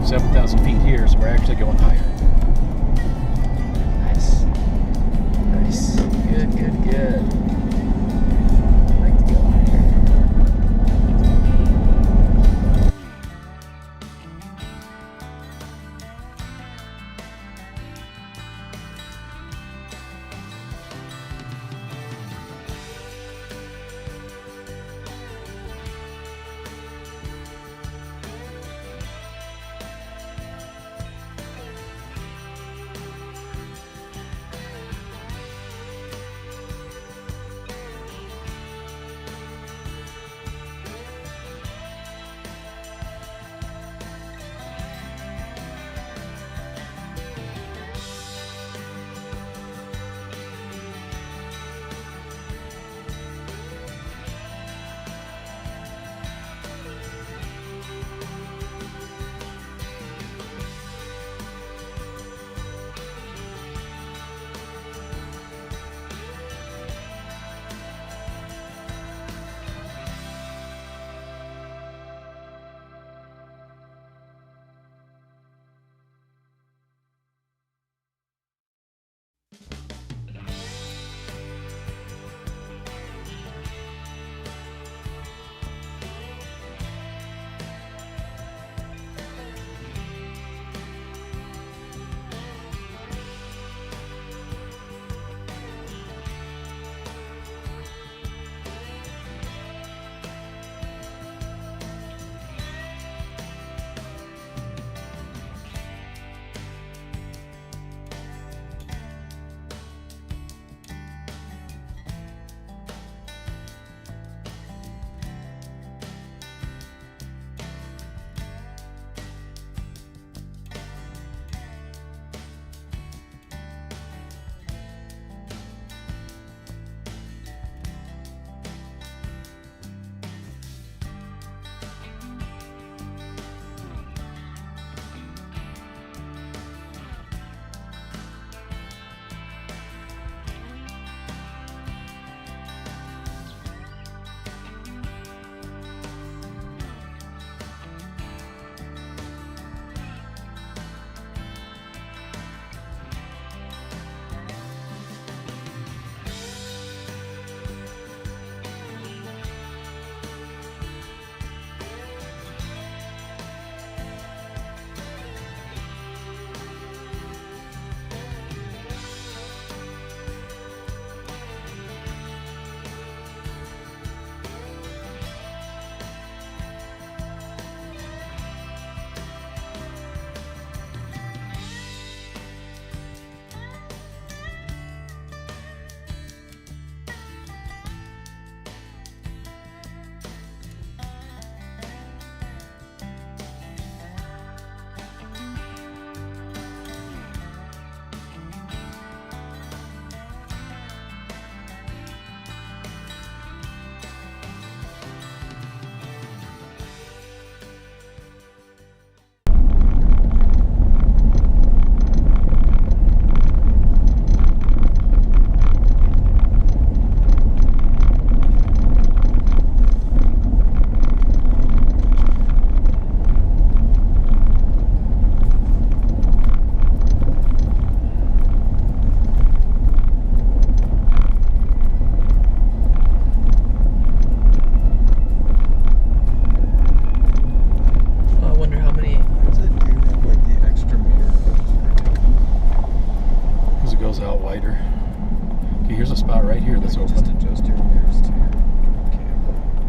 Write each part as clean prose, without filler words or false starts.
7,000 feet here, so we're actually going higher. Nice. Nice. Good, good, good. I like to go higher.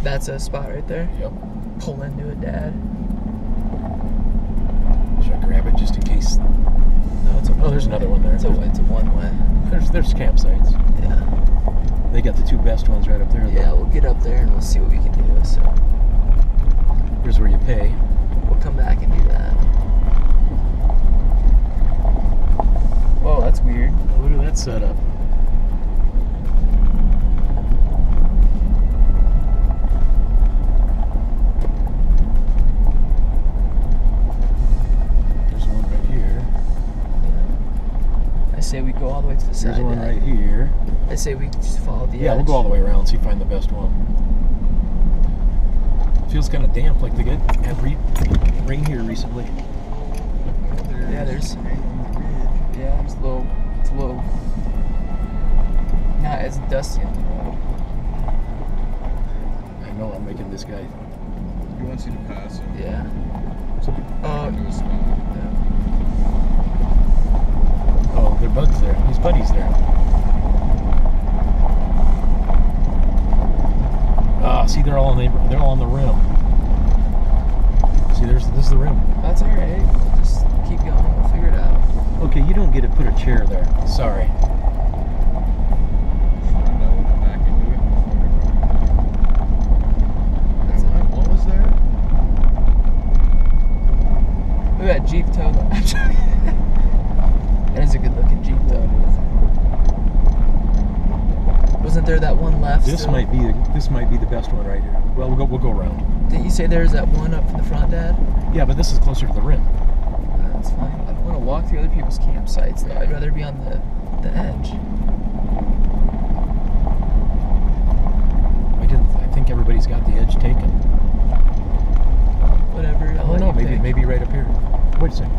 That's a spot right there? Yep. Pull into it, Dad. Should I grab it just in case? No, it's a Oh, there's another one there. It's a one-way. There's campsites. Yeah. They got the two best ones right up there. Yeah, we'll get up there and we'll see what we can do. So here's where you pay. We'll come back and do that. Whoa, that's weird. Look at that setup. I say we go all the way to the side. There's one right here. I say we just follow the edge. Yeah, we'll go all the way around, see if we find the best one. Feels kind of damp, like they had rain here recently. Yeah, there's. Right on the ridge. Yeah, it's a little. Not as dusty on the road. I know I'm making this guy. He wants you to pass him. Yeah. Back into a spot. Oh, their bud's there. His buddy's there. Ah, see, they're all on the rim. See, this is the rim. That's alright. Just keep going. We'll figure it out. Okay, you don't get to put a chair there. Sorry. Find out when I'm back into it. That's Hey, what was there? Look at that Jeep tow. That is a good looking Jeep though. Wasn't there that one left? This still? might be the best one right here. Well, we'll go around. Didn't you say there's that one up in the front, Dad? Yeah, but this is closer to the rim. That's fine. I don't want to walk through other people's campsites though. I'd rather be on the edge. I think everybody's got the edge taken. Whatever. I don't know. Maybe right up here. Wait a second.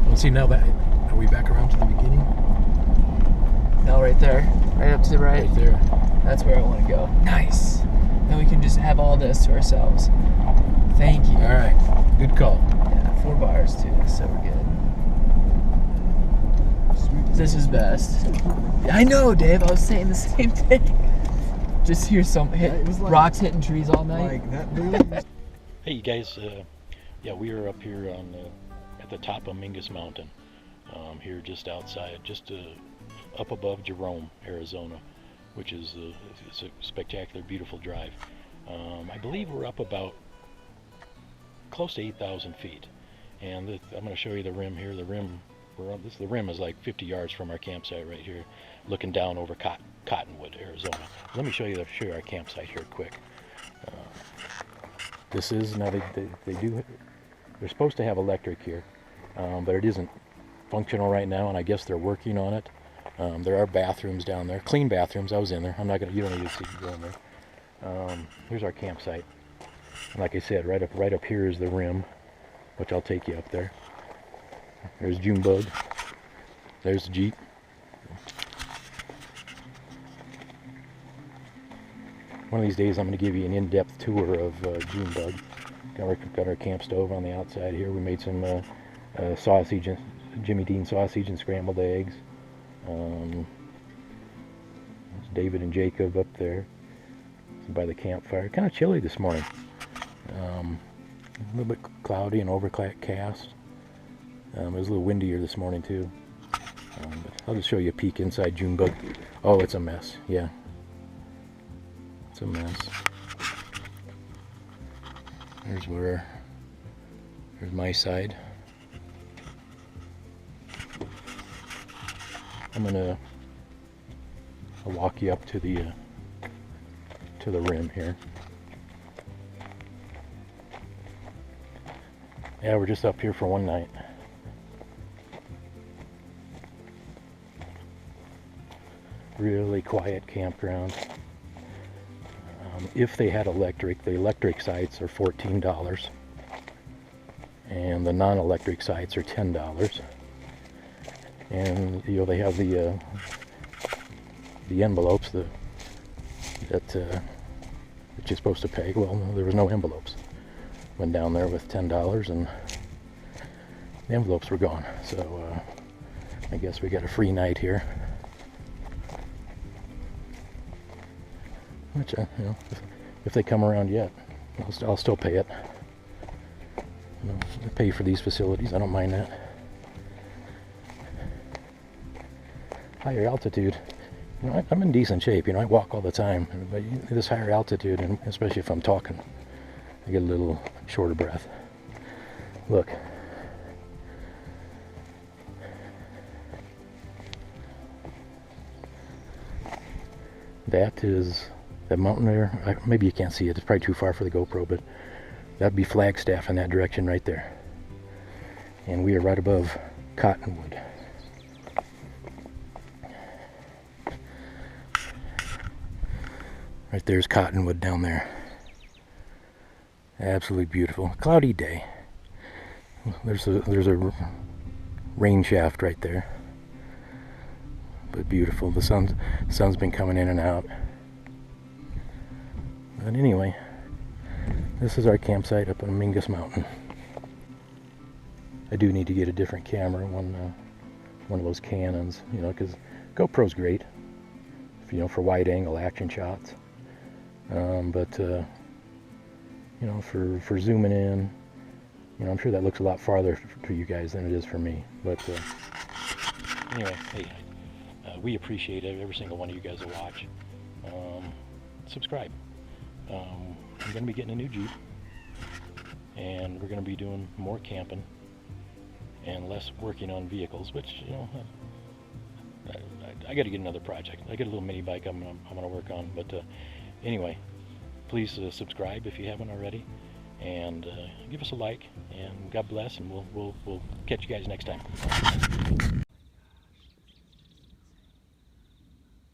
Let's see now that. Are we back around to the beginning? No, right there. Right up to the right. Right there. That's where I want to go. Nice. Then we can just have all this to ourselves. Thank you. All right. Good call. Yeah, 4 bars too, so we're good. Sweet. This is best. I know, Dave. I was saying the same thing. Just hear some it was like- rocks hitting trees all night. Like that dude. Hey you guys, yeah, we are up here at the top of Mingus Mountain, here just outside, up above Jerome, Arizona, which is it's a spectacular, beautiful drive. I believe we're up about close to 8,000 feet, and I'm going to show you the rim here. The rim is like 50 yards from our campsite right here, looking down over Cottonwood, Arizona. Let me show you our campsite here quick. This is now they're supposed to have electric here, but it isn't functional right now, and I guess they're working on it. There are bathrooms down there, clean bathrooms. I was in there. You don't need to see me go in there. Here's our campsite. And like I said, right up here is the rim, which I'll take you up there. There's Junebug. There's the Jeep. One of these days I'm going to give you an in-depth tour of Junebug. Got our camp stove on the outside here. We made some sausage, Jimmy Dean sausage and scrambled eggs. There's David and Jacob up there by the campfire. Kind of chilly this morning. A little bit cloudy and overcast. It was a little windier this morning too. But I'll just show you a peek inside Junebug. Oh, it's a mess. Yeah. It's a mess. There's my side. I'll walk you up to the rim here. Yeah, we're just up here for one night. Really quiet campground. If they had electric, the electric sites are $14, and the non-electric sites are $10. And they have the envelopes that you're supposed to pay. Well, there was no envelopes. Went down there with $10, and the envelopes were gone. So I guess we got a free night here. Which, if they come around yet, I'll still pay it. I pay for these facilities. I don't mind that. Higher altitude. I'm in decent shape. I walk all the time. But this higher altitude, and especially if I'm talking, I get a little short of breath. Look. That is that mountain there. Maybe you can't see it. It's probably too far for the GoPro, but that'd be Flagstaff in that direction right there. And we are right above Cottonwood. Right there's Cottonwood down there. Absolutely beautiful. Cloudy day. There's a rain shaft right there. But beautiful. The sun's been coming in and out. But anyway, this is our campsite up on Mingus Mountain. I do need to get a different camera, one of those Canons, you know, because GoPro's great, you know, for wide-angle action shots. But you know, for zooming in, you know, I'm sure that looks a lot farther for you guys than it is for me. But anyway, hey, we appreciate every single one of you guys that watch. Subscribe. I'm going to be getting a new Jeep, and we're going to be doing more camping and less working on vehicles, which, you know, I got to get another project. I got a little mini bike I'm going to work on. But anyway, please subscribe if you haven't already, and give us a like, and God bless, and we'll catch you guys next time.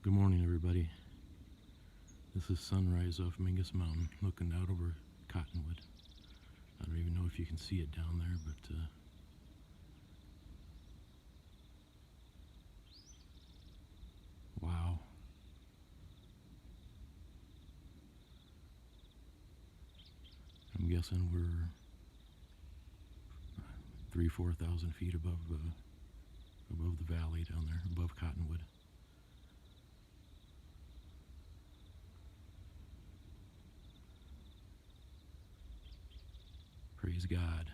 Good morning, everybody. This is sunrise off Mingus Mountain, looking out over Cottonwood. I don't even know if you can see it down there, but wow. I'm guessing we're 3,000–4,000 feet above the valley down there, above Cottonwood. Praise God.